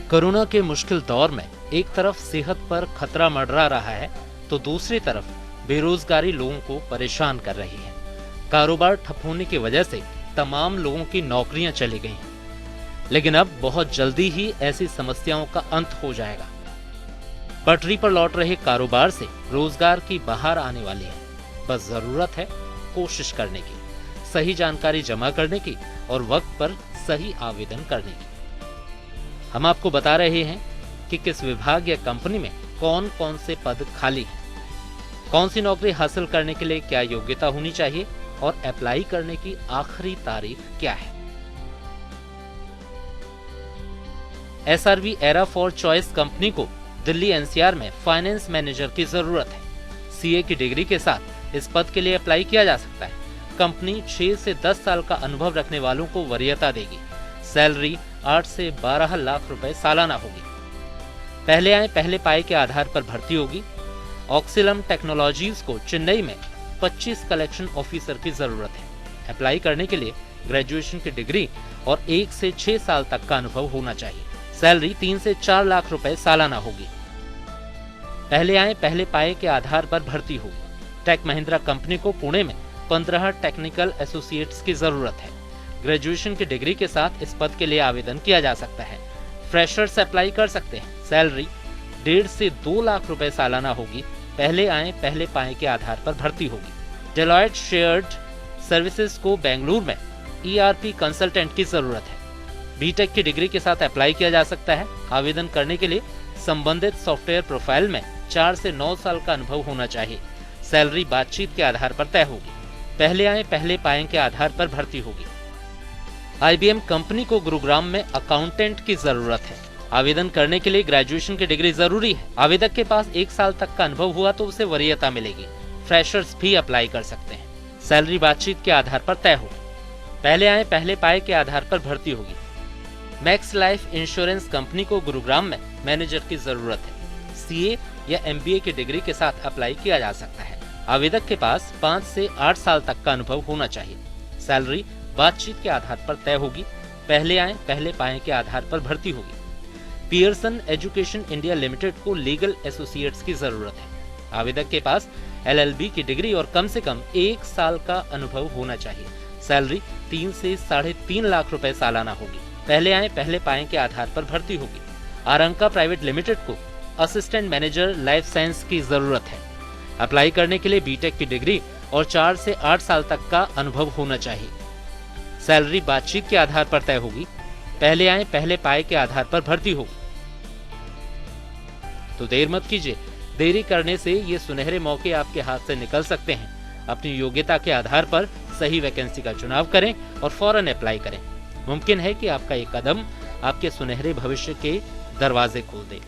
Corona के मुश्किल दौर में एक तरफ सेहत पर खतरा मंडरा रहा है तो दूसरी तरफ बेरोजगारी लोगों को परेशान कर रही है। कारोबार ठप होने की वजह से तमाम लोगों की नौकरियां चली गई हैं, लेकिन अब बहुत जल्दी ही ऐसी समस्याओं का अंत हो जाएगा। पटरी पर लौट रहे कारोबार से रोजगार की बहार आने वाली है। बस जरूरत है कोशिश करने की, सही जानकारी जमा करने की और वक्त पर सही आवेदन करने की। हम आपको बता रहे हैं कि किस विभाग या कंपनी में कौन कौन से पद खाली हैं, कौन सी नौकरी हासिल करने के लिए क्या योग्यता होनी चाहिए और अप्लाई करने की आखिरी तारीख क्या है। SRV era for choice company को दिल्ली NCR में फाइनेंस मैनेजर की जरूरत है। CA की डिग्री के साथ इस पद के लिए अप्लाई किया जा सकता है। कंपनी 6 से 10 साल का अनुभव रखने वालों को वरीयता देगी। सैलरी 8 से 12 लाख रुपए सालाना होगी। पहले आए पहले पाए के आधार पर भर्ती होगी। ऑक्सिलम टेक्नोलॉजीज को चेन्नई में 25 कलेक्शन ऑफिसर की जरूरत है। अप्लाई करने के लिए ग्रेजुएशन की डिग्री और 1 से 6 साल तक का अनुभव होना चाहिए। सैलरी 3 से 4 लाख रुपए सालाना होगी। पहले आए पहले पाए के आधार पर भर्ती होगी। टेक महिंद्रा कंपनी को पुणे में 15 टेक्निकल एसोसिएट्स की जरूरत है। ग्रेजुएशन की डिग्री के साथ इस पद के लिए आवेदन किया जा सकता है। फ्रेशर्स अप्लाई कर सकते हैं। सैलरी 1.5 से 2 लाख रुपए सालाना होगी। पहले आए पहले पाए के आधार पर भर्ती होगी। डेलॉयट शेयर्ड सर्विसेज को बेंगलुरु में ERP कंसल्टेंट की जरूरत है। बीटेक की डिग्री के साथ अप्लाई किया जा सकता है। आवेदन करने के लिए संबंधित सॉफ्टवेयर प्रोफाइल में 4 से 9 साल का अनुभव होना चाहिए। सैलरी बातचीत के आधार पर तय होगी। पहले आए पहले पाए के आधार पर भर्ती होगी। IBM कंपनी को गुरुग्राम में अकाउंटेंट की जरूरत है। आवेदन करने के लिए ग्रेजुएशन की डिग्री जरूरी है। आवेदक के पास 1 साल तक का अनुभव हुआ तो उसे वरीयता मिलेगी। फ्रेशर्स भी अप्लाई कर सकते हैं। सैलरी बातचीत के आधार पर तय होगी। पहले आए पहले पाए के आधार पर भर्ती होगी। मैक्स लाइफ इंश्योरेंस कंपनी को गुरुग्राम में मैनेजर की जरूरत है। CA या MBA की डिग्री के साथ अप्लाई किया जा सकता है। आवेदक के पास 5 से 8 साल तक का अनुभव होना चाहिए। सैलरी बातचीत के आधार पर तय होगी। पहले आए पहले पाए के आधार पर भर्ती होगी। पियर्सन एजुकेशन इंडिया लिमिटेड को लीगल एसोसिएट्स की जरूरत है। आवेदक के पास LLB की डिग्री और कम से कम 1 साल का अनुभव होना चाहिए। सैलरी 3 से 3.5 लाख रुपए सालाना होगी। पहले आए पहले पाए के आधार पर भर्ती होगी। आरंका प्राइवेट लिमिटेड को असिस्टेंट मैनेजर लाइफ साइंस की जरूरत है। अप्लाई करने के लिए बीटेक की डिग्री और 4 से 8 साल तक का अनुभव होना चाहिए। सैलरी बातचीत के आधार पर तय होगी। पहले आए पहले पाए के आधार पर भर्ती होगी। तो देर मत कीजिए, देरी करने से ये सुनहरे मौके आपके हाथ से निकल सकते हैं। अपनी योग्यता के आधार पर सही वैकेंसी का चुनाव करें और फौरन अप्लाई करें। मुमकिन है कि आपका ये कदम आपके सुनहरे भविष्य के दरवाजे खोल दे।